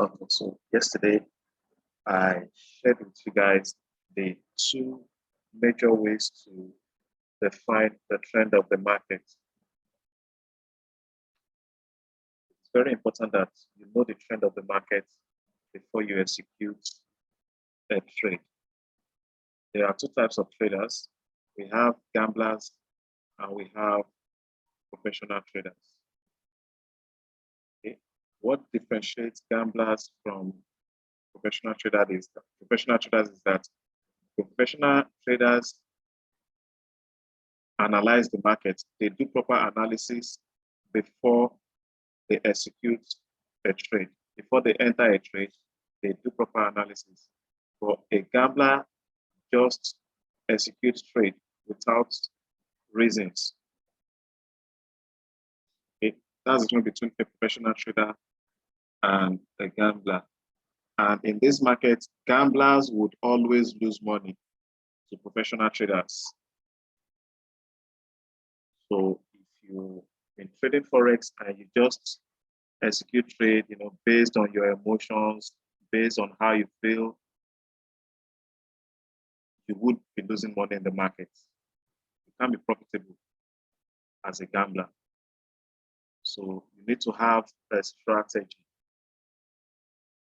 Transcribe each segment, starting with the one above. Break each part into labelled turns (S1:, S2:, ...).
S1: Okay, so yesterday I shared with you guys the two major ways to define the trend of the market. It's very important that you know the trend of the market before you execute a trade. There are two types of traders. We have gamblers and we have professional traders. Okay. What differentiates gamblers from professional traders is that professional traders analyze the market. They do proper analysis before they execute a trade. Before they enter a trade, they do proper analysis. But a gambler just executes trade without reasons. Okay. That's the difference between a professional trader and a gambler. And in this market, gamblers would always lose money to professional traders. So if you've been trading Forex and you just execute trade, based on your emotions, based on how you feel, you would be losing money in the market. You can't be profitable as a gambler. So you need to have a strategy.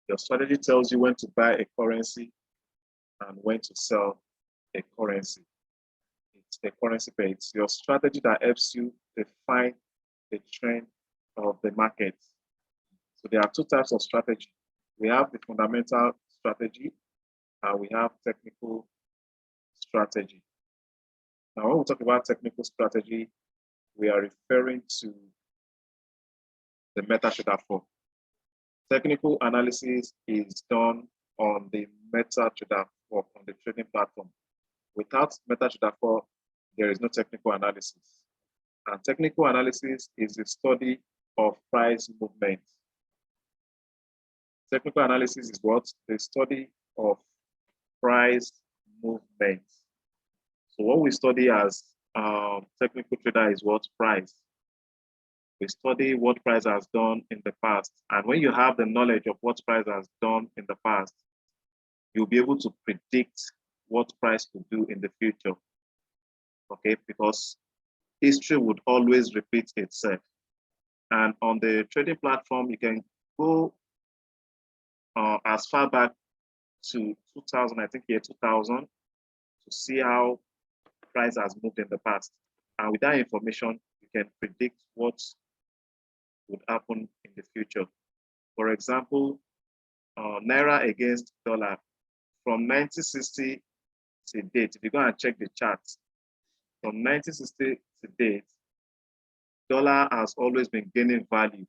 S1: Your strategy tells you when to buy a currency and when to sell a currency. It's a currency pair. It's your strategy that helps you define the trend of the market. So there are two types of strategy. We have the fundamental strategy and we have technical strategy. Now, when we talk about technical strategy, we are referring to the Metatrader4. Technical analysis is done on the Metatrader4, on the trading platform. Without Metatrader4, there is no technical analysis. And technical analysis is the study of price movement. Technical analysis is what? The study of price movement. So what we study as technical trader is what? Price. We study what price has done in the past. And when you have the knowledge of what price has done in the past, you'll be able to predict what price will do in the future. Okay, because history would always repeat itself. And on the trading platform, you can go as far back to 2000, I think year 2000, to see how price has moved in the past. And with that information, you can predict what would happen in the future. For example, Naira against dollar from 1960 to date. If you go and check the charts, from 1960 to date, dollar has always been gaining value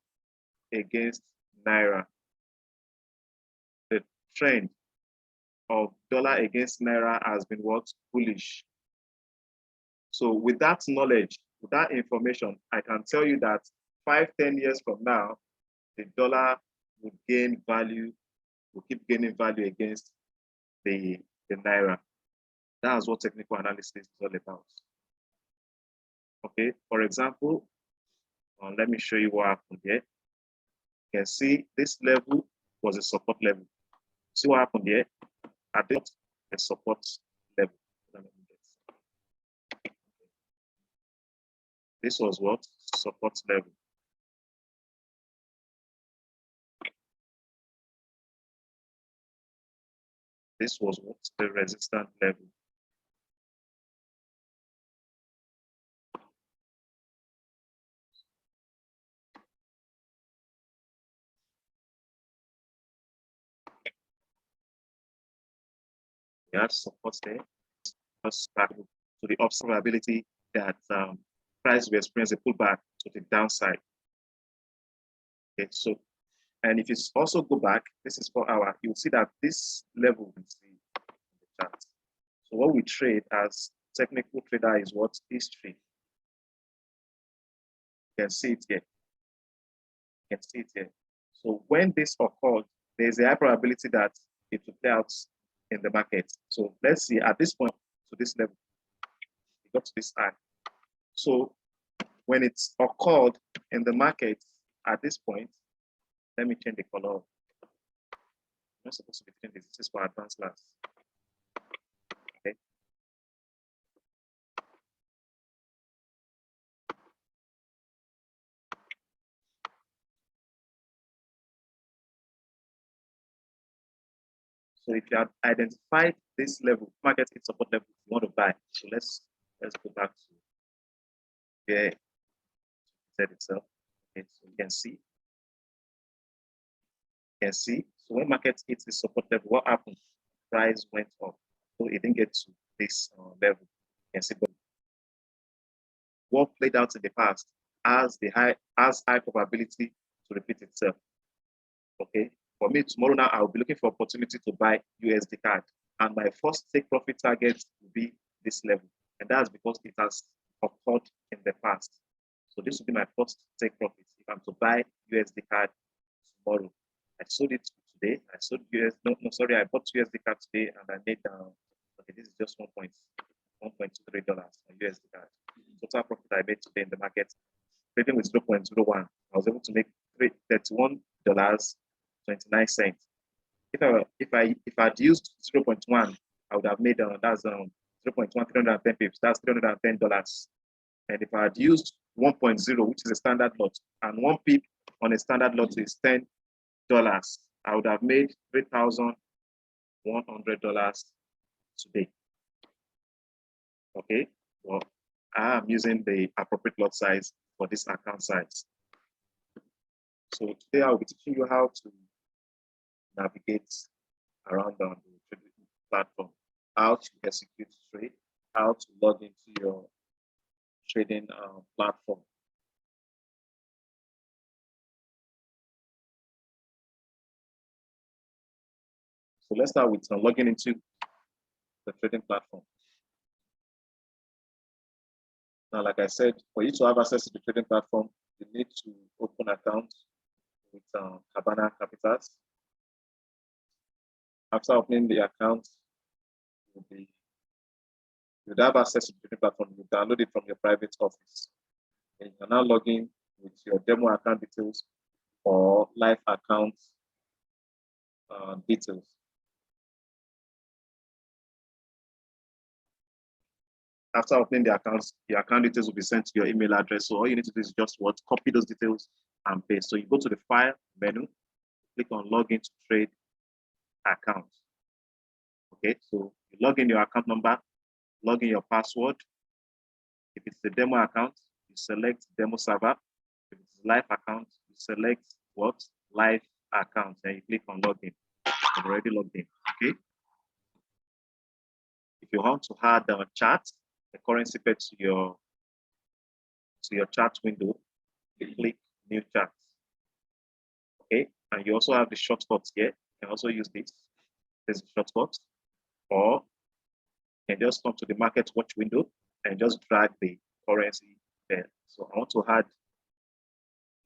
S1: against Naira. The trend of dollar against Naira has been what? Bullish. So with that knowledge, with that information, I can tell you that 5-10 years from now, the dollar will gain value, will keep gaining value against the Naira. That's what technical analysis is all about. Okay, for example, let me show you what happened here. You can see this level was a support level. See what happened here? At a support level. This was what? Support level. This was what? The resistance level. We have support there. To the upside probability that price will experience a pullback to the downside. Okay, so, and if you also go back, this is 4 hours, you'll see that this level you see in the chart. So what we trade as technical trader is what? History. You can see it here. You can see it here. So when this occurred, there's a high probability that it will play out in the market. So let's see at this point to this level, it got to this high. So when it's occurred in the market at this point, let me change the color. You're not supposed to be doing this. This is for advanced class. Okay. So if you have identified this level, market hit support level, you want to buy. So let's go back to where it said itself. Okay, so you can see. So when market hits the support level, what happened? Price went up. So it didn't get to this level. You can see, but what played out in the past has high probability to repeat itself. Okay. For me, tomorrow now I'll be looking for opportunity to buy USD card, and my first take profit target will be this level, and that's because it has occurred in the past. So this will be my first take profit if I'm to buy USD card tomorrow. I sold it today. I sold I bought USD card today, and I made okay, this is just $1.23 on USD card. Total profit I made today in the market, trading with 0.01. I was able to make $31.29. If I had used 0.1, I would have made that's 0.1 310 pips. That's $310. And if I had used 1.0, which is a standard lot, and 1 pip on a standard lot is $10, I would have made $3,100 today. Okay, well, I am using the appropriate lot size for this account size. So today I'll be teaching you how to navigate around the trading platform, how to execute trade, how to log into your trading platform. So let's start with logging into the trading platform. Now, like I said, for you to have access to the trading platform, you need to open an account with Cabana Capitals. After opening the account, you'll have access to the trading platform. You download it from your private office. And you can now log in with your demo account details or live account details. After opening the accounts, your account details will be sent to your email address. So all you need to do is just copy those details and paste. So you go to the file menu, click on login to trade account. Okay, so you log in your account number, log in your password. If it's the demo account, you select demo server. If it's live account, you select live account, and you click on login. You're already logged in. Okay. If you want to add a chart, the currency pair to your chart window, you click new chart. Okay, and you also have the shortcuts here. You can also use this. There's a shortcut, or you can just come to the market watch window and just drag the currency there. So I want to add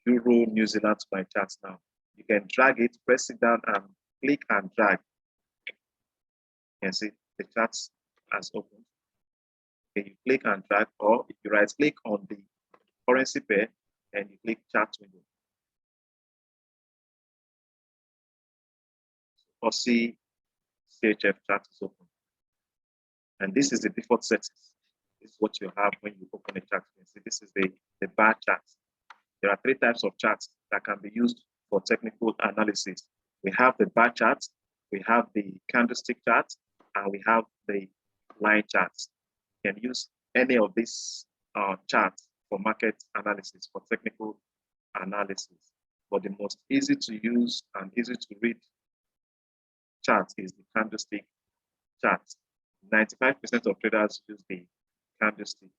S1: Euro New Zealand to my chart now. You can drag it, press it down, and click and drag. You can see the chart has opened. Okay, you click and drag, or if you right click on the currency pair and you click chart window. Or see CHF chart is open. And this is the default settings. This is what you have when you open a chart. You can see this is the bar chart. There are 3 types of charts that can be used for technical analysis. We have the bar chart, we have the candlestick chart, and we have the line charts. You can use any of these charts for market analysis, for technical analysis. But the most easy to use and easy to read chart is the candlestick chart. 95% of traders use the candlestick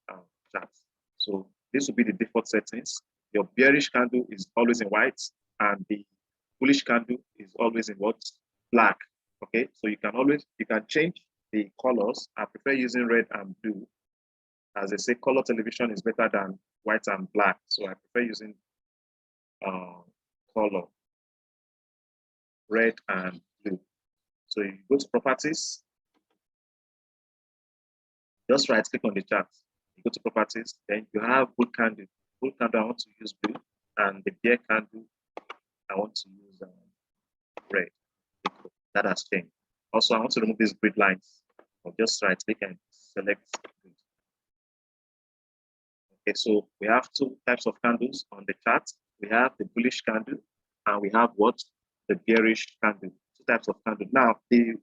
S1: chart. So this will be the default settings. Your bearish candle is always in white, and the bullish candle is always in black. Okay, so you can change the colors. I prefer using red and blue. As they say, color television is better than white and black. So I prefer using color red and blue. So you go to properties, just right click on the chart. You go to properties, then you have bull candle. Bull candle, I want to use blue, and the bear candle, I want to use red. That has changed. Also, I want to remove these grid lines. I'll just right click and select grid. Okay, so we have two types of candles on the chart. We have the bullish candle and we have what? The bearish candle. Two types of candle. Now, the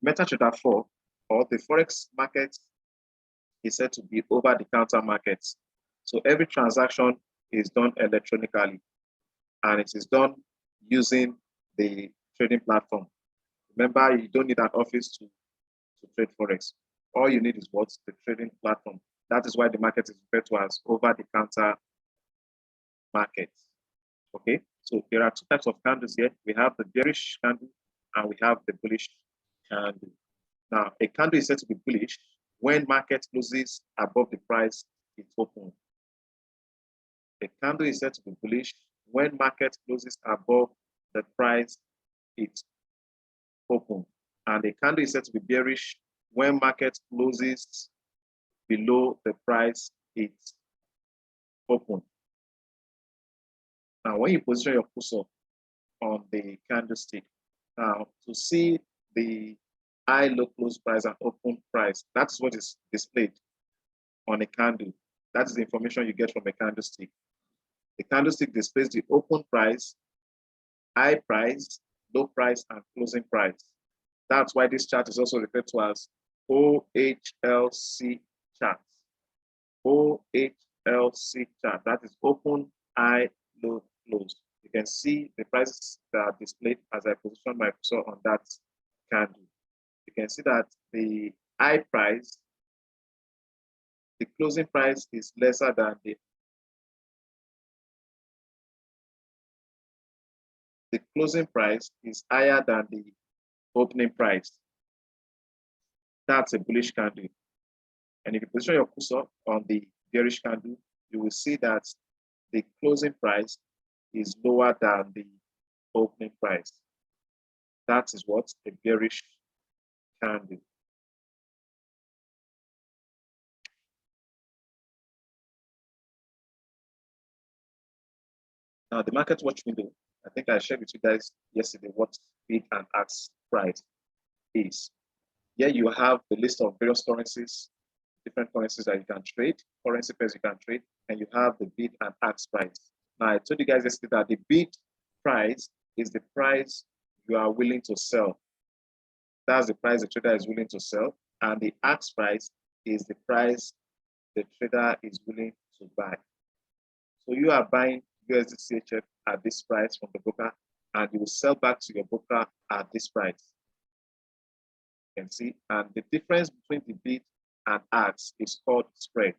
S1: Metatrader4 or the Forex market is said to be over-the-counter markets. So every transaction is done electronically and it is done using the trading platform. Remember, you don't need an office to trade Forex. All you need is what? The trading platform. That is why the market is referred to as over-the-counter market. Okay, so there are two types of candles here. We have the bearish candle and we have the bullish candle. Now, a candle is said to be bullish when market closes above the price it opened. A candle is said to be bullish when market closes above the price it opened. And a candle is said to be bearish when market closes below the price it opened. Now, when you position your cursor on the candlestick, now to see the high, low, close price and open price, that's what is displayed on a candle. That is the information you get from a candlestick. The candlestick displays the open price, high price, low price, and closing price. That's why this chart is also referred to as OHLC chart. OHLC chart. That is open, high, low, close. You can see the prices that are displayed as I position my cursor on that candle. You can see that the high price, the closing price is lesser than the closing price is higher than the opening price. That's a bullish candle. And if you position your cursor on the bearish candle, you will see that the closing price is lower than the opening price. That is what a bearish candle. Now, the market watch window, I think I shared with you guys yesterday what bid and ask price is. Here you have the list of various currencies, different currencies that you can trade, currency pairs you can trade, and you have the bid and ask price. Now, I told you guys yesterday that the bid price is the price you are willing to sell. That's the price the trader is willing to sell. And the ask price is the price the trader is willing to buy. So you are buying USD CHF at this price from the broker, and you will sell back to your broker at this price. You can see, and the difference between the bid and ask is called spread.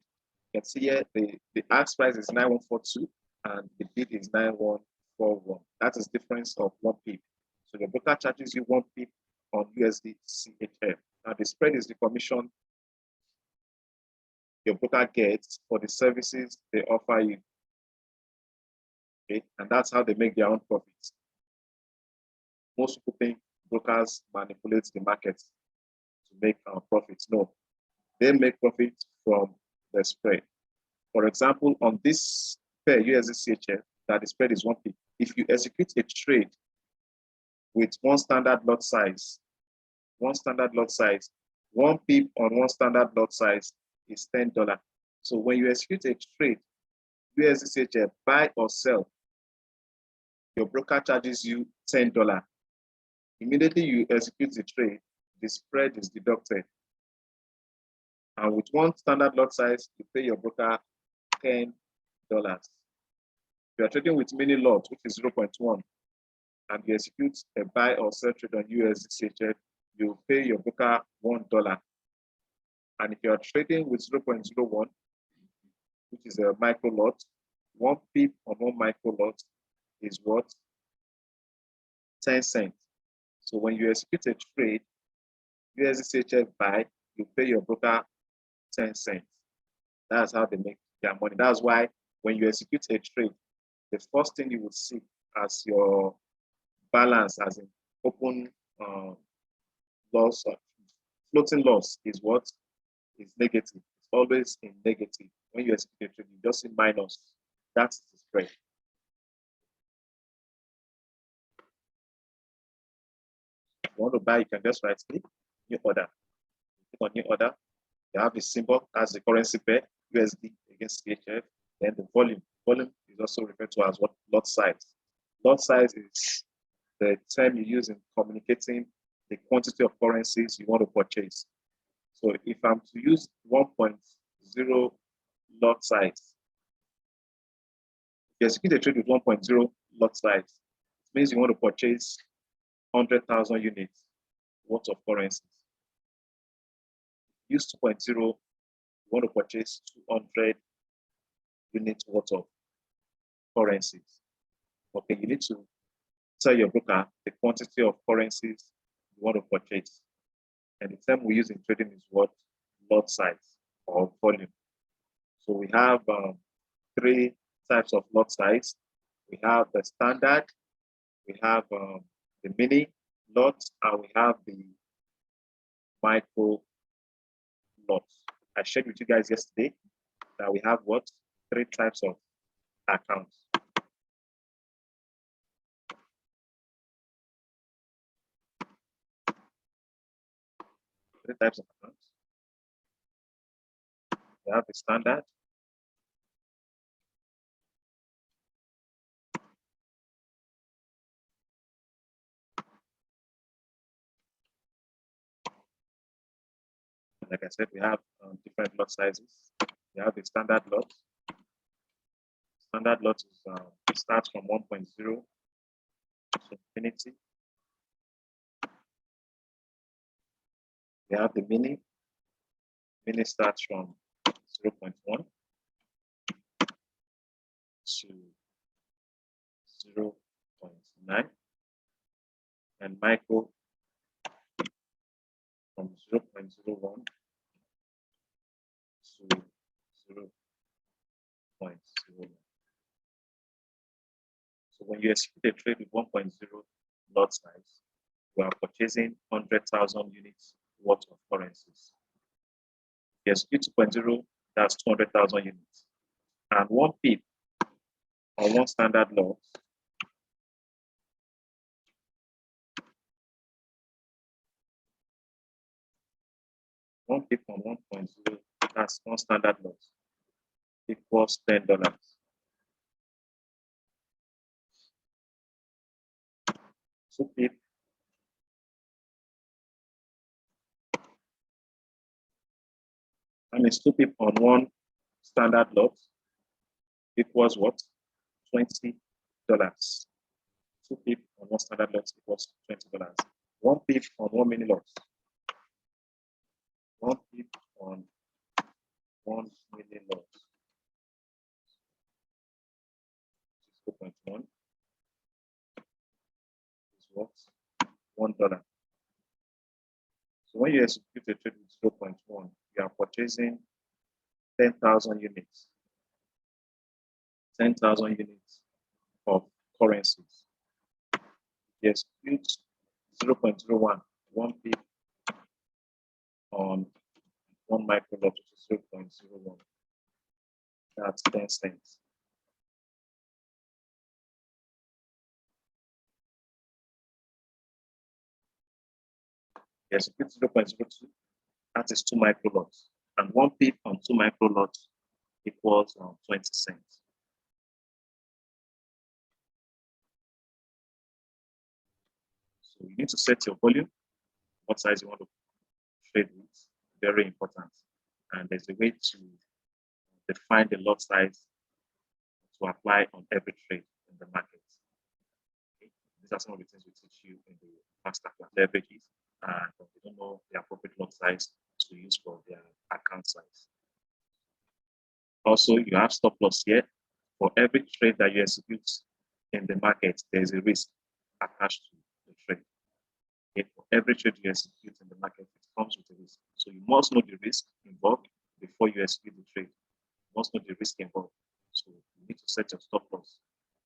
S1: You can see here the ask price is 9142 and the bid is 9141. That is difference of 1 pip. So your broker charges you 1 pip on USD CHF. Now the spread is the commission your broker gets for the services they offer you. Okay, and that's how they make their own profits. Most people think brokers manipulate the market to make profits. No, they make profits from the spread. For example, on this pair USD CHF, that the spread is 1 pip. If you execute a trade with one standard lot size, 1 pip on one standard lot size is $10. So when you execute a trade, USD CHF, buy or sell, your broker charges you $10. Immediately you execute the trade, the spread is deducted. And with one standard lot size, you pay your broker $10. If you are trading with many lots, which is 0.1, and you execute a buy or sell trade on USD CHF, you pay your broker $1. And if you are trading with 0.01, which is a micro lot, 1 pip on one micro lot is what? 10 cents. So when you execute a trade, USD CHF buy, you pay your broker 10 cents. That's how they make their money. That's why when you execute a trade, the first thing you will see as your balance, as in open loss, floating loss is what? Is negative. It's always in negative. When you execute a trade, you just see minus. That's the spread. you want to buy, you can just right click, new order. Click on new order. You have a symbol as the currency pair, USD against CHF. Then the volume. Volume is also referred to as what? Lot size. Lot size is the term you use in communicating the quantity of currencies you want to purchase. So if I'm to use 1.0 lot size, if you execute a trade with 1.0 lot size, it means you want to purchase 100,000 units worth of currencies. Use 2.0, you want to purchase 200 units worth of currencies. Okay, you need to tell your broker the quantity of currencies you want to purchase. And the term we use in trading is what? Lot size or volume. So we have 3 types of lot size. We have the standard, we have the mini lot, and we have the micro lot. I shared with you guys yesterday that we have what? 3 types of accounts. Three types of accounts. We have the standard, like I said, we have different lot sizes. We have the standard lot. Standard lot is starts from 1.0 to infinity. We have the mini. Mini starts from 0.1 to 0.9, and micro from 0.01 to 0.01. So when you execute a trade with 1.0 lot size, you are purchasing 100,000 units worth of currencies. If you execute 2.0, that's 200,000 units. And 1 pip on 1 standard lot on 1.0, that's 1 standard lot, equals $10. So pip and it's 2 pip on 1 standard lot equals what? $20. 2 pip on 1 standard lot equals $20. 1 pip on 1 mini lot. 1 pip on 1 mini lot. 0.1 is what? $1. So when you execute a trade with 0.1, you are purchasing 10,000 units. 10,000 units of currencies. You execute 0.01, 1 pip on 1 micro lot, which is 0.01. That's 10 cents. You execute 0.02, that is 2 micro lots. And 1 pip on 2 micro lots equals 20 cents. So you need to set your volume, what size you want to trade with, very important. And there's a way to define the lot size to apply on every trade in the market. Okay. These are some of the things we teach you in the masterclass leverages, and they don't know the appropriate lot size to use for their account size. Also, you have stop loss here. For every trade that you execute in the market, there is a risk attached to the trade. Okay. For every trade you execute in the market, it comes with a risk. So you must know the risk involved before you execute the trade. You must know the risk involved. So you need to set your stop loss.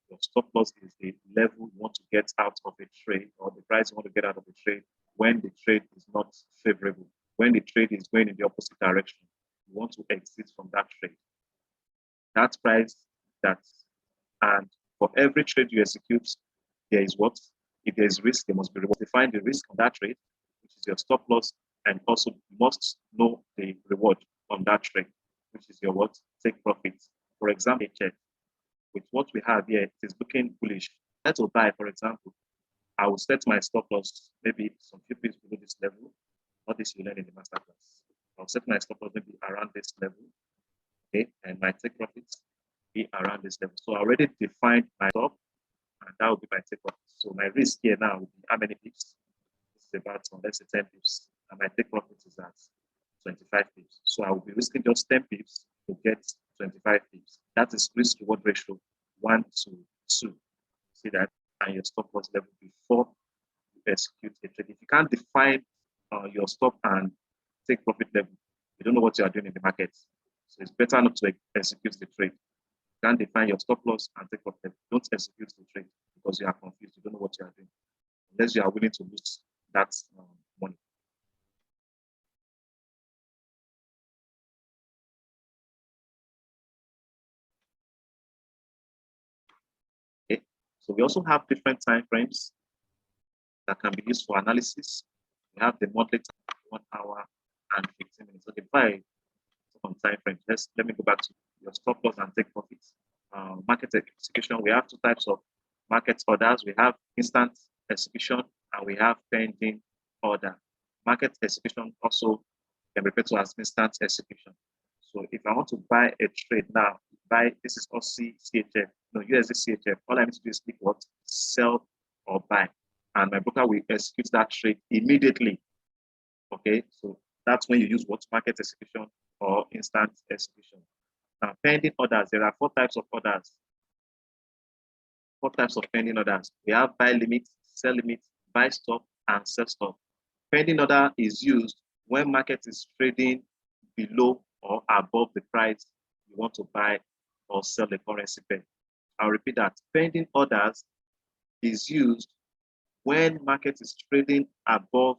S1: Your stop loss is the level you want to get out of a trade, or the price you want to get out of a trade when the trade is not favorable. When the trade is going in the opposite direction, you want to exit from that trade. That price, and for every trade you execute, there is what? If there is risk, there must be reward. Define the risk on that trade, which is your stop loss, and also you must know the reward on that trade, which is your what? Take profits. For example, check with what we have here, it is looking bullish. Let's buy, for example. I will set my stop loss maybe some few pips below this level. All this you learn in the masterclass. I'll set my stop loss maybe around this level. Okay, and my take profits be around this level. So I already defined my stop, and that will be my take profits. So my risk here now will be how many pips? This is about, let's say 10 pips, and my take profits is at 25 pips. So I will be risking just 10 pips to get 25 pips. That is risk reward ratio 1 to 2. See that? And your stop loss level before you execute a trade. If you can't define your stop and take profit level, you don't know what you are doing in the market. So it's better not to execute the trade. You can't define your stop loss and take profit level. Don't execute the trade because you are confused. You don't know what you are doing. Unless you are willing to lose that money. Okay. So we also have different time frames that can be used for analysis. We have the monthly time, 1 hour and 15 minutes. Okay, before on time frame, let me go back to your stop loss and take profits. Market execution, we have two types of market orders. We have instant execution and we have pending order. Market execution also can be referred to as instant execution. So if I want to buy a trade now, this is Aussie CHF, no USD CHF. All I need to do is click what? Sell or buy. And my broker will execute that trade immediately. Okay, so that's when you use what? Market execution or instant execution. Now, pending orders, there are 4 types of orders. 4 types of pending orders. We have buy limit, sell limit, buy stop, and sell stop. Pending order is used when market is trading below or above the price you want to buy or sell the currency pair. I'll repeat that. Pending orders is used when market is trading above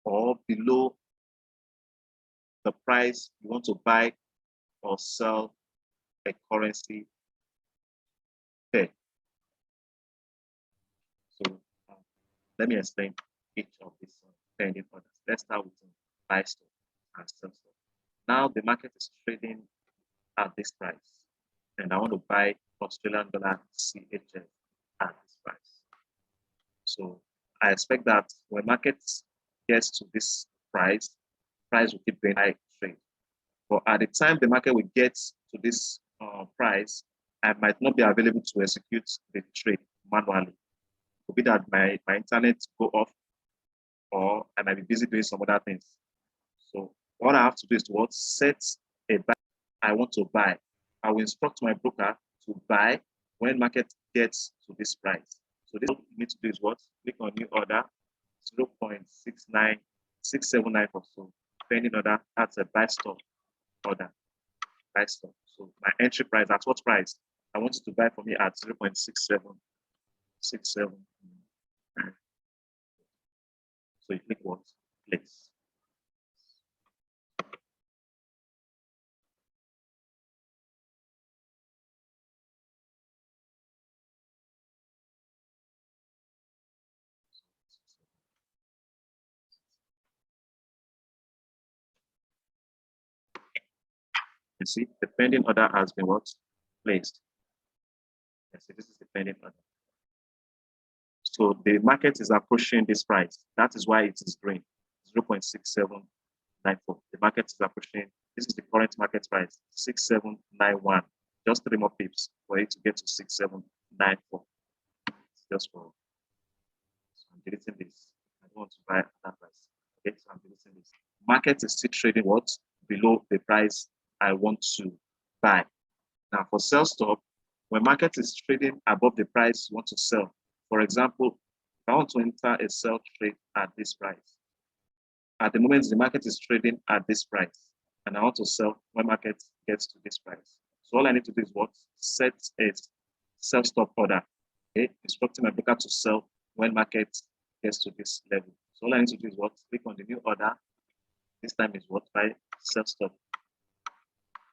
S1: or below the price you want to buy or sell a currency pair. So let me explain each of these pending orders. Let's start with buy stop and sell stop. Now the market is trading at this price, and I want to buy Australian dollar CHF at this price. So I expect that when market gets to this price will keep going high trade. But at the time the market will get to this price, I might not be available to execute the trade manually. It could be that my internet go off, or I might be busy doing some other things. So what I have to do is to set a buy I want to buy. I will instruct my broker to buy when market gets to this price. So this what you need to do is what? Click on new order, 0.69679 or so. Pending order, that's a buy stop order. Buy stop. So my entry price, at what price? I want you to buy for me at 0.6767. So you click what? Place. You see, the pending order has been what? Placed. You see, this is the pending order. So the market is approaching this price. That is why it is green, 0.6794. The market is approaching, this is the current market price, 6791. Just 3 more pips for it to get to 6794. It's just for, so I'm deleting this. I don't want to buy at that price. Okay, so I'm deleting this. Market is still trading what? Below the price I want to buy. Now for sell stop, when market is trading above the price you want to sell, for example, if I want to enter a sell trade at this price, at the moment the market is trading at this price, and I want to sell when market gets to this price. So all I need to do is what? Set a sell stop order. Okay, instructing my broker to sell when market gets to this level. So all I need to do is what? Click on the new order. This time is what? By sell stop.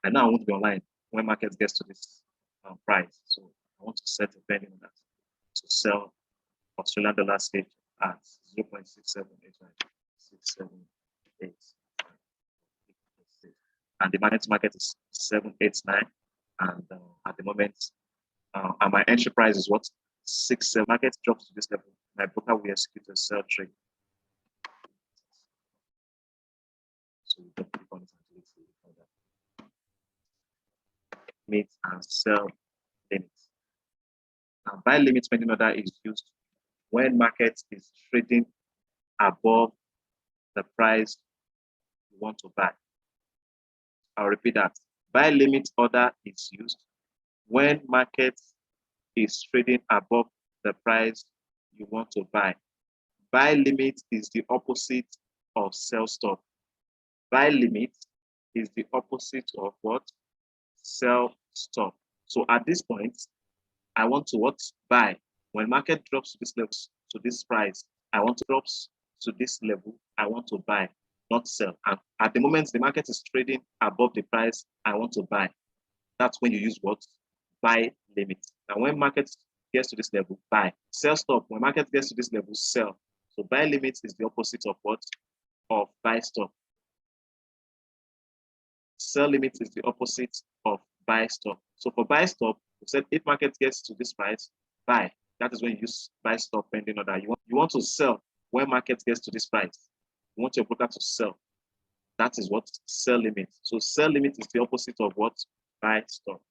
S1: And now I want to be online when market gets to this price. So I want to set a pending order to sell Australian dollar CHF at 0.6789. And the market is 789. And at the moment, and my entry price is what? 67. Market drops to this level. My broker will execute a sell trade. So we don't click on it until it's limit and sell limits. Now, buy limit pending order is used when market is trading above the price you want to buy. I'll repeat that. Buy limit order is used when market is trading above the price you want to buy. Buy limit is the opposite of sell stop. Buy limit is the opposite of what? Sell stop. So at this point, I want to what? Buy. When market drops to this level, to this price, I want to drop to this level, I want to buy, not sell. And at the moment, the market is trading above the price I want to buy. That's when you use what? Buy limit. And when market gets to this level, buy. Sell stop. When market gets to this level, sell. So buy limit is the opposite of what? Of buy stop. Sell limit is the opposite of buy stop. So for buy stop, we said if market gets to this price, buy. That is when you use buy stop pending order. You want to sell when market gets to this price. You want your broker to sell. That is what? Sell limit. So sell limit is the opposite of what? Buy stop.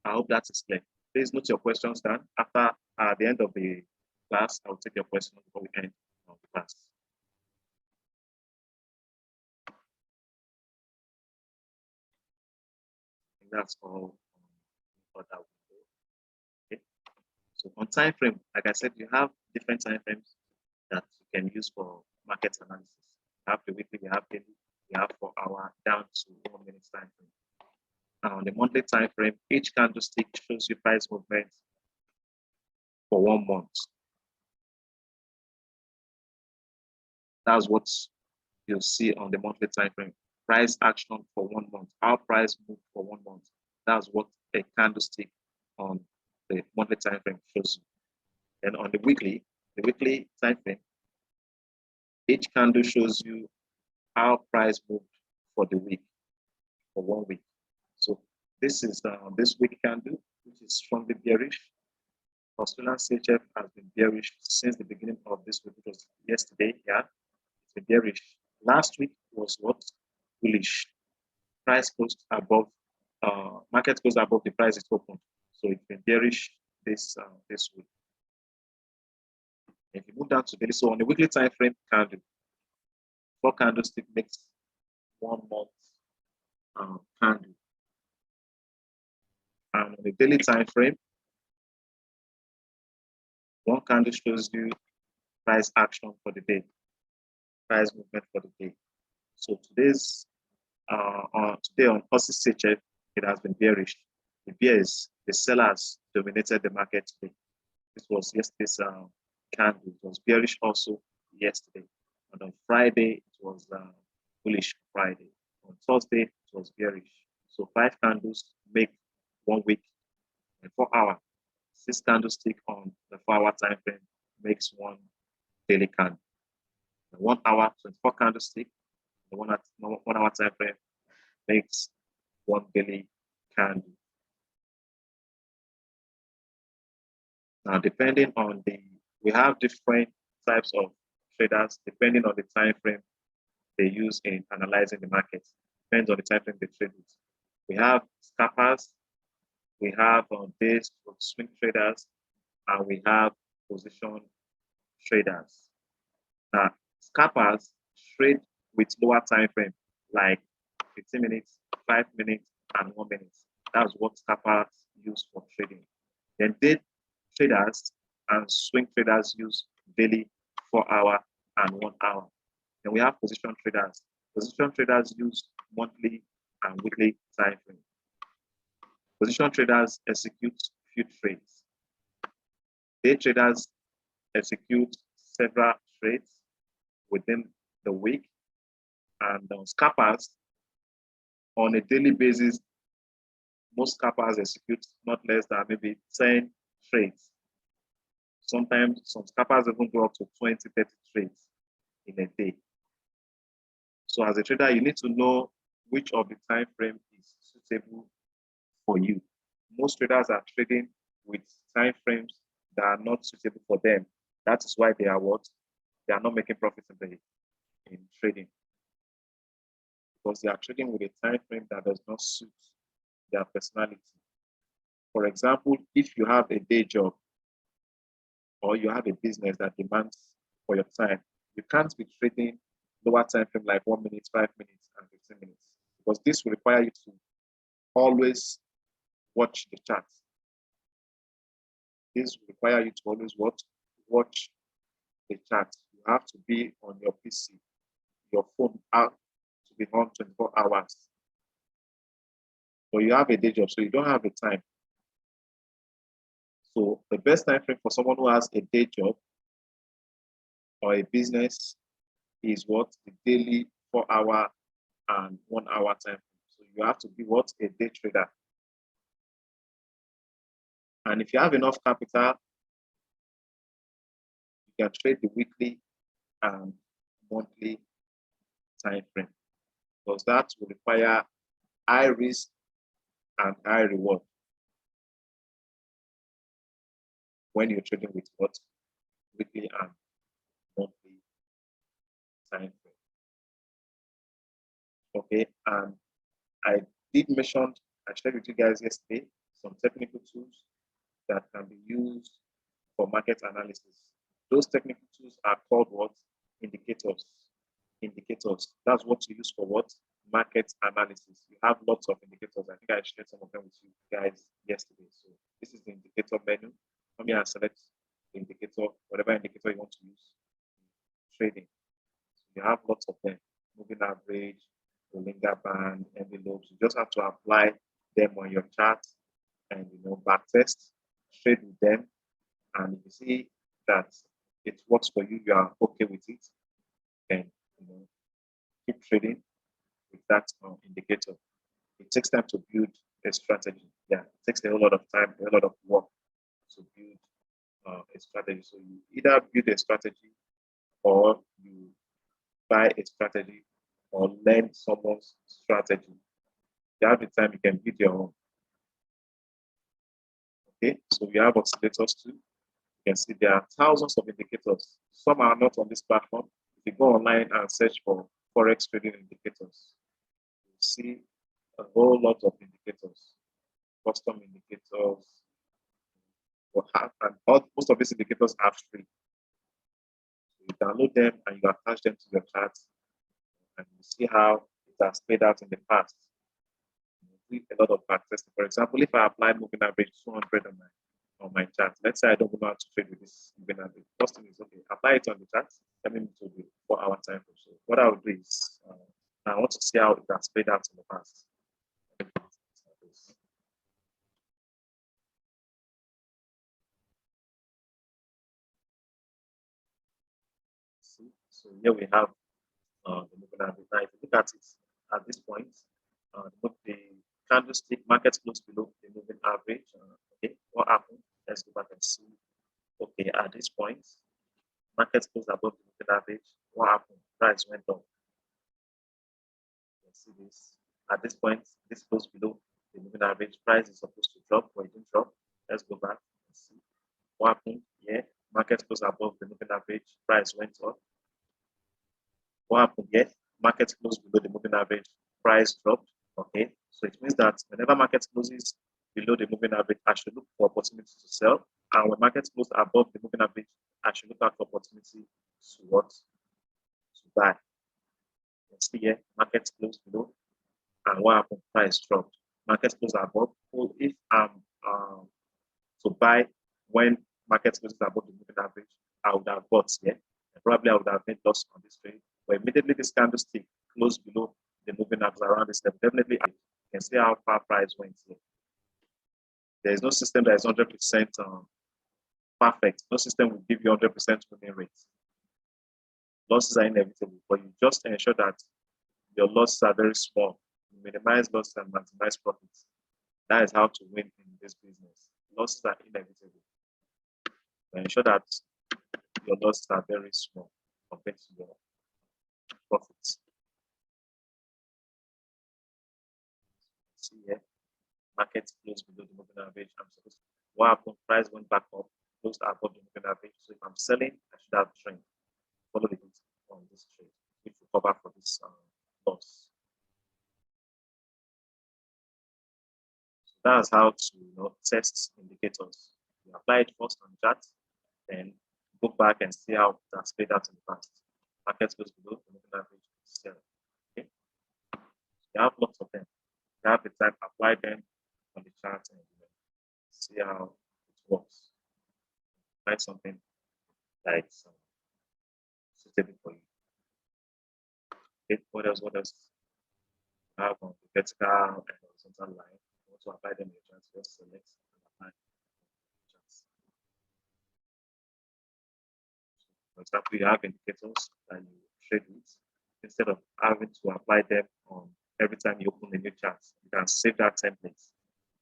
S1: I hope that is clear. Please note your questions down. After the end of the class, I will take your questions before we end the class. That's all for that window. Okay. So on time frame, like I said, you have different time frames that you can use for market analysis. You have the weekly, you have daily, you have 4 hour down to 1 minute time frame. Now on the monthly time frame, each candlestick shows you price movement for 1 month. That's what you'll see on the monthly time frame. Price action for 1 month. Our price moved for 1 month. That's what a candlestick on the monthly time frame shows you. And on the weekly time frame, each candle shows you how price moved for the week, for 1 week. So this is this week candle, which is strongly bearish. Australian CHF has been bearish since the beginning of this week, because yesterday, yeah, it's been bearish. Last week was what? Bullish. Price closed above, market closed above the price it opened. So it's been bearish this week. If you move down to daily, so on the weekly time frame candle, 4 candlestick makes 1 month candle. And on the daily time frame, 1 candle shows you price action for the day, price movement for the day. So today's today on Aussie CHF, it has been bearish. The bears, the sellers dominated the market today. This was yesterday's candle. It was bearish also yesterday. And on Friday, it was bullish Friday. On Thursday, it was bearish. So 5 candles make 1 week and 4 hour. 6 candlestick on the 4 hour time frame makes 1 daily candle. The 1 hour, 24 candlestick, the 1 hour time frame makes 1 daily candle. Now, depending on we have different types of traders depending on the time frame they use in analyzing the market. Depends on the time frame they trade with. We have scalpers, we have days swing traders, and we have position traders. Now, scalpers trade with lower time frame, like 15 minutes, 5 minutes, and 1 minute. That's what scalpers use for trading. Then day traders and swing traders use daily, 4 hour, and 1 hour. Then we have position traders. Position traders use monthly and weekly time frame. Position traders execute few trades. Day traders execute several trades within the week, and scalpers on a daily basis, most scalpers execute not less than maybe 10 trades. Sometimes some scalpers even do up to 20, 30 trades in a day. So as a trader, you need to know which of the time frame is suitable for you. Most traders are trading with time frames that are not suitable for them. That is why they are what? They are not making profits in trading. Because they are trading with a time frame that does not suit their personality. For example, if you have a day job or you have a business that demands for your time, you can't be trading lower time frame like 1 minute, 5 minutes, and 15 minutes. Because this will require you to always watch the chart. This will require you to always watch the chart. You have to be on your PC, your phone out to be on 24 hours. But you have a day job, so you don't have the time. So the best time frame for someone who has a day job or a business is what? The daily 4-hour and 1-hour time frame. So you have to be what? A day trader. And if you have enough capital, you can trade the weekly and monthly time frame, because that will require high risk and high reward when you're trading with what? Weekly and monthly time frame. Okay, and I did mention, I shared with you guys yesterday, some technical tools that can be used for market analysis. Those technical tools are called what? Indicators. Indicators. That's what you use for what? Market analysis. You have lots of indicators. I think I shared some of them with you guys yesterday. So this is the indicator menu. Come here and select the indicator, whatever indicator you want to use. Trading. So you have lots of them. Moving average, Bollinger Band, envelopes. You just have to apply them on your chart and back test, trade with them. And if you see that it works for you, you are okay with it, then keep trading with that indicator. It takes time to build a strategy. Yeah, it takes a whole lot of time, a lot of work to build a strategy. So you either build a strategy or you buy a strategy or learn someone's strategy. If you have the time, you can build your own. Okay, so we have oscillators too. You can see there are thousands of indicators. Some are not on this platform. If you go online and search for Forex trading indicators, you'll see a whole lot of indicators, custom indicators, and most of these indicators are free. So you download them and you attach them to your chart, and you see how it has played out in the past. You do a lot of backtesting. For example, if I apply moving average 200 on my chart, let's say I don't know how to trade with this moving average. First thing is, okay, apply it on the chart, let me to the 4-hour time frame. So what I will do is, I want to see how it has played out in the past. So here we have the moving average. Now, if you look at it at this point, the candlestick market close below the moving average. Okay, what happened? Let's go back and see. Okay, at this point, market close above the moving average. What happened? Price went up. You can see this. At this point, this close below the moving average. Price is supposed to drop, but it didn't drop. Let's go back and see what happened here. Market close above the moving average. Price went up. What happened here? Market close below the moving average. Price dropped. Okay, so it means that whenever market closes below the moving average, I should look for opportunities to sell. And when market closes above the moving average, I should look out for opportunity to what? To buy. You can see here, market closed below, and what happened? Price dropped. Market closed above. So if I'm to buy when market closes above the moving average, I would have bought here. And probably I would have made loss on this trade. But immediately this candlestick closed below the moving average around this level, definitely you can see how far price went here. There is no system that is 100% perfect. No system will give you 100% winning rate. Losses are inevitable, but you just ensure that your losses are very small. You minimize losses and maximize profits. That is how to win in this business. Losses are inevitable. ensure that your losses are very small compared to your profits. See here, market closed below the moving average. I'm supposed to, what happened? Price went back up, closed above the moving average. So if I'm selling, I should have trend. Follow the hit on this trade, which will cover for this loss. So that's how to test indicators. You apply it first on chart, then go back and see how it has played out in the past. Market goes below the moving average, sell. Okay, you have lots of them. You have the time, apply them on the chart and see how it works. Find something like suitable for you. Okay, what else? What else? Have on the vertical and horizontal line. You want to apply them in the chart, just select and apply charts. For example, you have indicators that you trade with. Instead of having to apply them on every time you open a new chart, you can save that template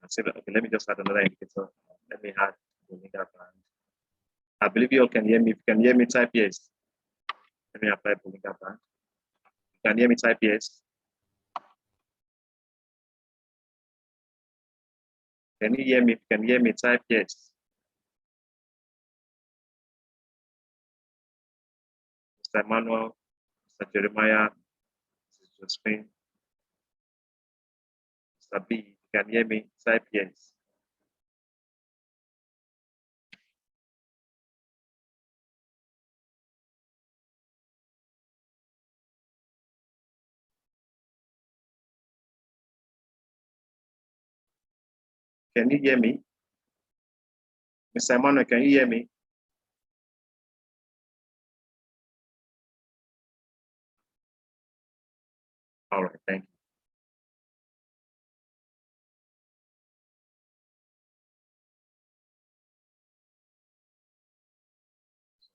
S1: and say, okay, let me just add another indicator. Let me add the linear band. I believe you all can hear me. If you can hear me, type yes. Let me apply the linear band. You can hear me, type yes. Can you hear me? If you can hear me, type yes. Mr. Emmanuel, Mr. Jeremiah, Mrs. Josephine, Mr. B, if you can hear me, type yes. Can you hear me? Mr. Emmanuel, can you hear me? All right, thank you.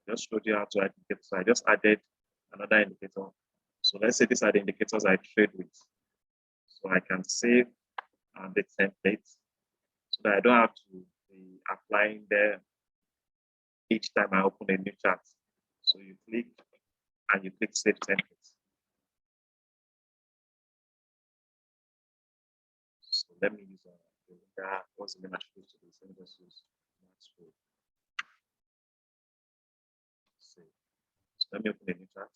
S1: Just showed you how to add indicators. So I just added another indicator. So let's say these are the indicators I trade with. So I can save the templates so that I don't have to be applying them each time I open a new chart. So you click and you click save templates. So let me use what's the name I should use to this? Let me just use Maxwell. So let me open a new chart.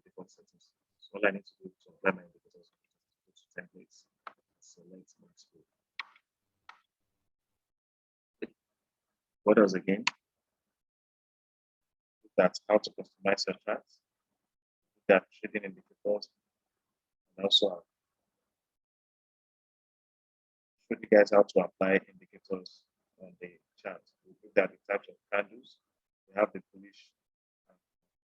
S1: Default settings. So all I need to do is to apply my indicators, go to templates, select Maxwell. What else again? That's how to customize your charts. That trading indicators, and also show you guys how to apply indicators on the chart. We look at the types of candles. We have the bullish and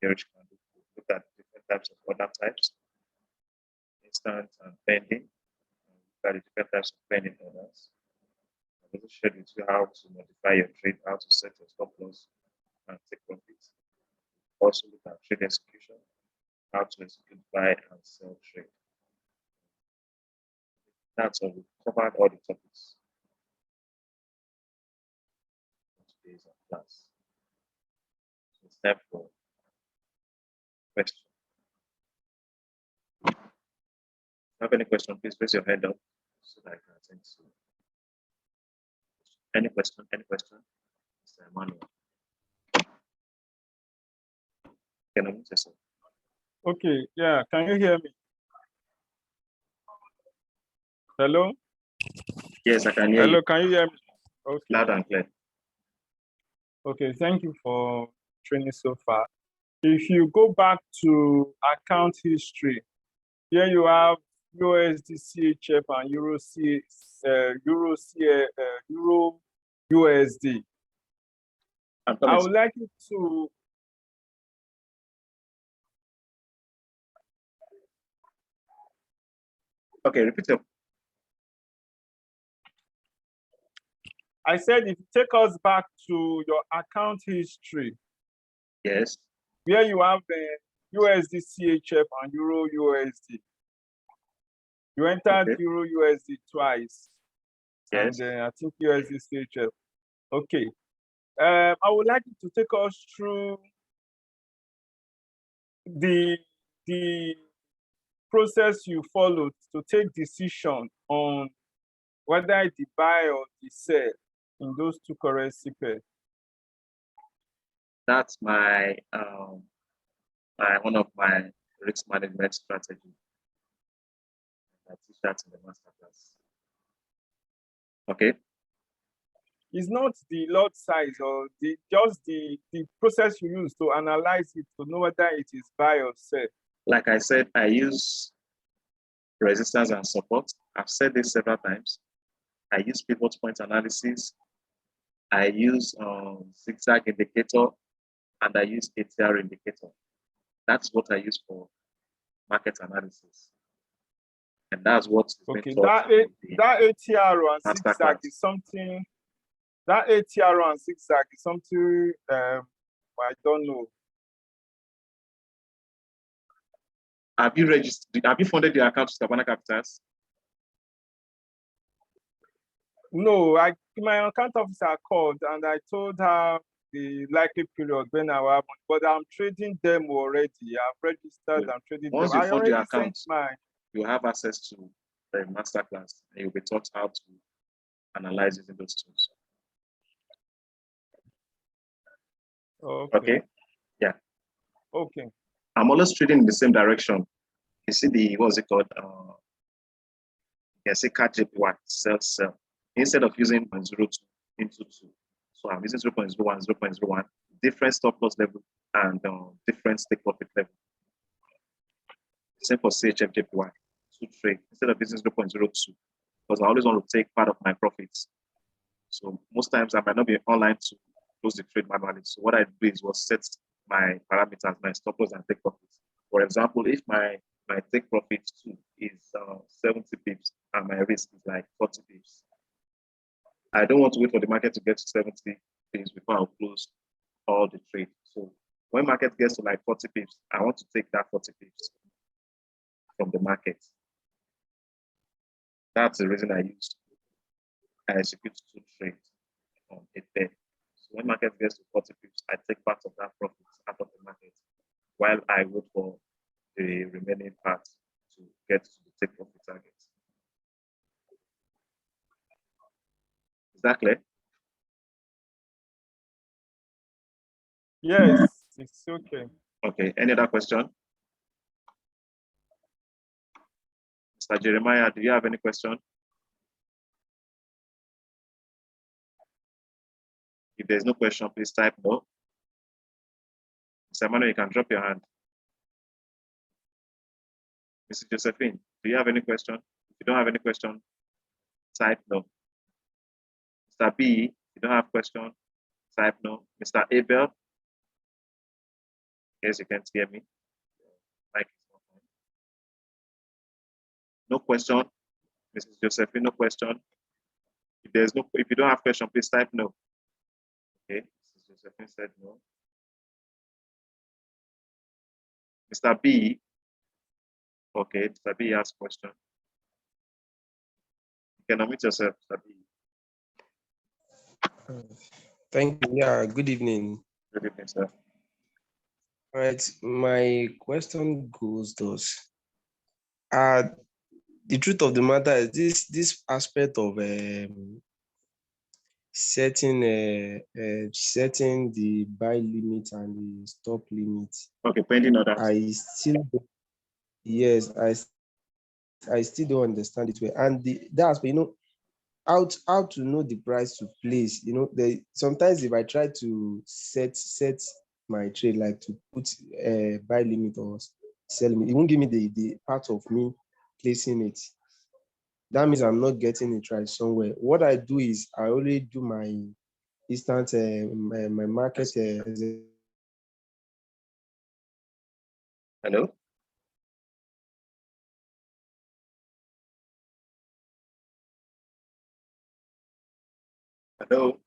S1: bearish candle. We look at different types of order types, instant and pending. We look at the different types of pending orders. I also shared with you how to modify your trade, how to set your stop loss and take profits. Also look at trade execution, how to execute buy and sell trade. That's all. We covered all the topics in today's class. So it's time for questions. If you have any question, please raise your hand up so that I can attend to you. Any question? Any question? Mr. Emmanuel. Can I mute yourself?
S2: Okay, yeah, can you hear me? Hello?
S1: Yes, I can hear
S2: Hello,
S1: you.
S2: can you hear me? Okay.
S1: Loud and clear.
S2: Okay, thank you for training so far. If you go back to account history, here you have USD CHF and Euro USD. I would like you to
S1: okay, repeat it.
S2: I said if you take us back to your account history.
S1: Yes.
S2: Where you have USD CHF and Euro USD. You entered
S1: Okay.
S2: Euro USD twice,
S1: Yes.
S2: and I think USD CHF. Okay. I would like you to take us through the process you followed to take decision on whether to buy or to sell in those two currency pairs.
S1: That's my one of my risk management strategy. I teach that in the masterclass. Okay.
S2: It's not the lot size or just the process you use to analyze it to know whether it is buy or sell.
S1: Like I said, I use resistance and support. I've said this several times. I use pivot point analysis. I use zigzag indicator, and I use ATR indicator. That's what I use for market analysis. And that's what is
S2: Okay,
S1: taught
S2: that ATR and zigzag
S1: class.
S2: is something. That ATR and zigzag is something I don't know.
S1: Have you registered? Have you funded your account with Savannah Capitals?
S2: No, my account officer called and I told her the likely period when I will have, but I'm trading them already. I've registered. I'm trading
S1: Once
S2: them.
S1: you fund your account,
S2: my...
S1: you have access to the masterclass, and you'll be taught how to analyze using those tools. Okay. Yeah.
S2: Okay.
S1: I'm always trading in the same direction. You see the, what's it called? You can say catch it, what, sell. Instead of using 0.02 into 2. So I'm using 0.01, 0.01, different stop loss level and different take profit level. Same for CHFJPY, 2 trade, instead of using 0.02, because I always want to take part of my profits. So most times I might not be online to close the trade manually. So what I do is set my parameters, my stop loss and take profits. For example, if my take profit 2 is 70 pips and my risk is like 40 pips, I don't want to wait for the market to get to 70 pips before I'll close all the trade. So when market gets to like 40 pips, I want to take that 40 pips from the market. That's the reason I execute 2 trades on a day. So when market gets to 40 pips, I take part of that profit out of the market while I wait for the remaining part to get to the take profit target. Is that clear?
S2: Yes, it's okay.
S1: Okay, any other question? Mr. Jeremiah, do you have any question? If there's no question, please type no. Mr. Emmanuel, you can drop your hand. Mrs. Josephine, do you have any question? If you don't have any question, type no. Mr. B, if you don't have question, type no. Mr. Abel, yes, you can't hear me. No question. Mrs. Josephine, no question. If you don't have question, please type no. Okay, Mrs. Josephine said no. Mr. B, okay, Mr. B has question. You can unmute yourself, Mr. B.
S3: Thank you. Yeah, good evening.
S1: Good evening, sir.
S3: All right, my question goes thus. The truth of the matter is this aspect of setting the buy limit and the stop limit.
S1: Okay, pending orders.
S3: I still don't understand it well. And that's, how to know the price to place. Sometimes if I try to set my trade, like to put buy limit or sell limit, it won't give me the part of me placing it. That means I'm not getting it right somewhere. What I do is I only do my instant my market.
S1: Hello. Hello.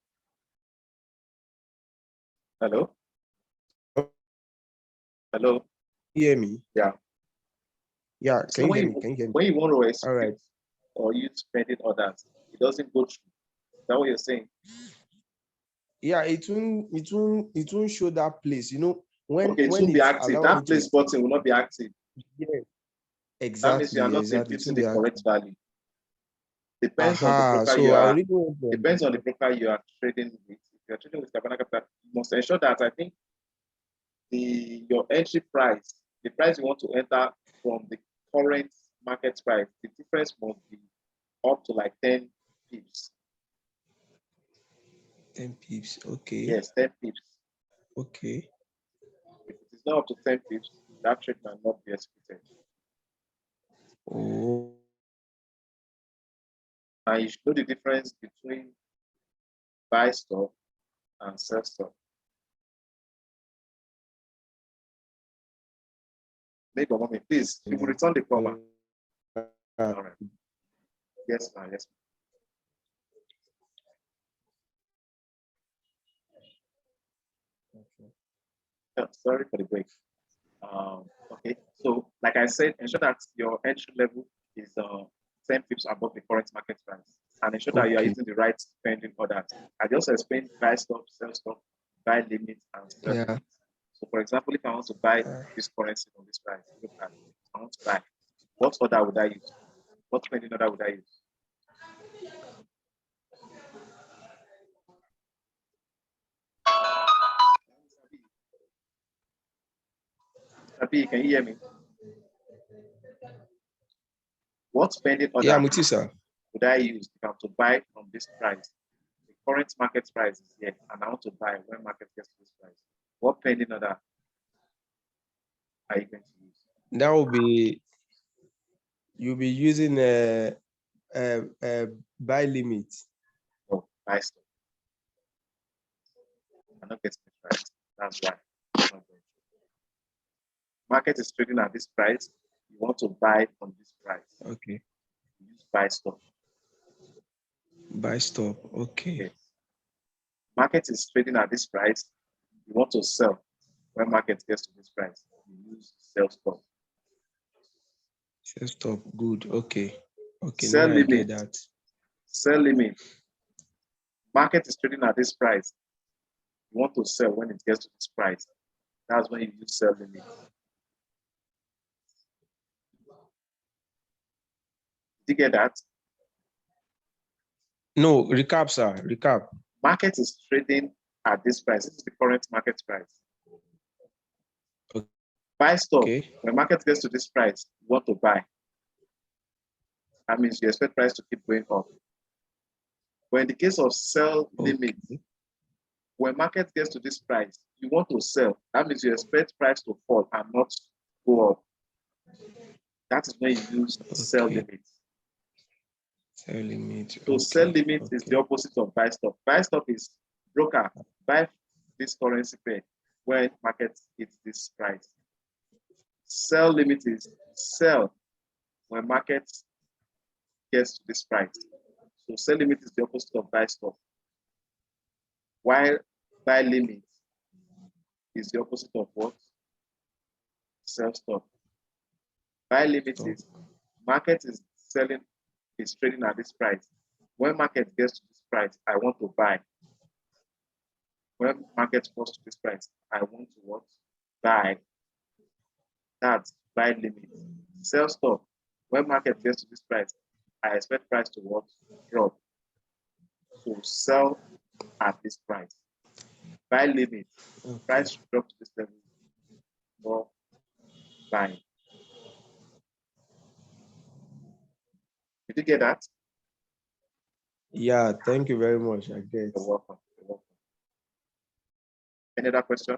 S1: Hello. Hello.
S3: hear me?
S1: Yeah.
S3: Yeah,
S1: So
S3: can you hear me? Can you hear me?
S1: when you want to
S3: All right.
S1: execute or use pending orders, it doesn't go through. Is that what you're saying?
S3: Yeah, it won't show that place. You know,
S1: Okay, it
S3: when
S1: won't be
S3: it's
S1: active.
S3: allowing me
S1: That
S3: to,
S1: place button will not be active.
S3: yeah,
S1: That means you are
S3: exactly,
S1: not
S3: exactly. It
S1: inputting
S3: won't
S1: the
S3: be
S1: correct
S3: active.
S1: value. Depends on the
S3: Aha.
S1: broker
S3: So
S1: you
S3: I
S1: are.
S3: really want to
S1: Depends on the
S3: understand.
S1: broker you are trading with. If you're trading with Cabana Capital, you must ensure that I think your entry price, the price you want to enter from the current market price, the difference must be up to like 10 pips.
S3: 10 pips. Okay.
S1: Yes, 10 pips.
S3: Okay.
S1: If it is not up to 10 pips, that trade might not be executed.
S3: Oh.
S1: And you should know the difference between buy stop and sell stop. Neighbor, mommy, please, you will return the call, ma. All right. Yes, ma'am. Yes, ma'am. Sorry for the break. Okay, so like I said, ensure that your entry level is 10 pips above the current market price, and ensure that you are
S3: Okay.
S1: using the right pending orders. I just explained buy stop, sell stop, buy limit, and sell
S3: Yeah.
S1: limit. So, for example, if I want to buy this currency on this price, look at I want to buy. What order would I use? What pending order would I use? Sabi, can you hear me? What pending order
S3: Yeah, I'm with you, sir.
S1: would I use if I'm to buy from this price? The current market price is here, and I want to buy when market gets to this price. What pending order are you going to use?
S3: That will be, you'll be using a buy limit.
S1: No, buy stop. I'm not getting it right. That's why. It's not going through. Market is trading at this price. You want to buy from this price.
S3: Okay.
S1: You use buy stop.
S3: Buy stop. Okay.
S1: Yes. Market is trading at this price. You want to sell when market gets to this price. You use sell stop.
S3: Sell stop. Good. Okay. Okay.
S1: Sell
S3: Now I get
S1: limit.
S3: that.
S1: Sell limit. Market is trading at this price. You want to sell when it gets to this price. That's when you use sell limit. Did you get that?
S3: No, recap, sir. Recap.
S1: Market is trading at this price. This is the current market price.
S3: Okay.
S1: Buy stop.
S3: Okay.
S1: When market gets to this price, you want to buy. That means you expect price to keep going up. But in the case of sell limit, when market gets to this price, you want to sell. That means you expect price to fall and not go up. That is when you use sell limit.
S3: Sell limit.
S1: So sell limit is the opposite of buy stop. Buy stop is broker, buy this currency pair when market hits this price. Sell limit is sell when market gets to this price. So sell limit is the opposite of buy stop. While buy limit is the opposite of what? Sell stop. Buy limit is market is selling, is trading at this price. When market gets to this price, I want to buy. When market falls to this price, I want to what? Buy. That's buy limit. Sell stop. When market gets to this price, I expect price to what? Drop. So sell at this price. Buy limit. Price should drop to this level. More buying. Did you get that?
S3: Yeah, thank you very much. I get.
S1: You're welcome. You're welcome. Any other question?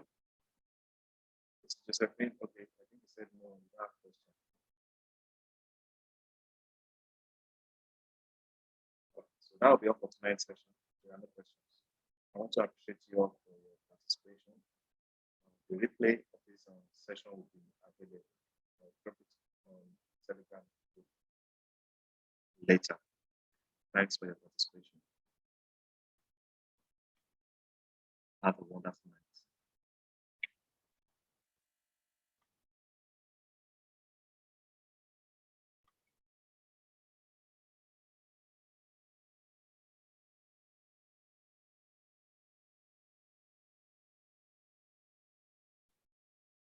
S1: Josephine, okay. I think you said no on that question. Okay, so that will be all for tonight's session. There are no questions. I want to appreciate you all for your participation. The replay of this session will be available. I'll drop it on Telegram later. Thanks for your participation. Have a wonderful night.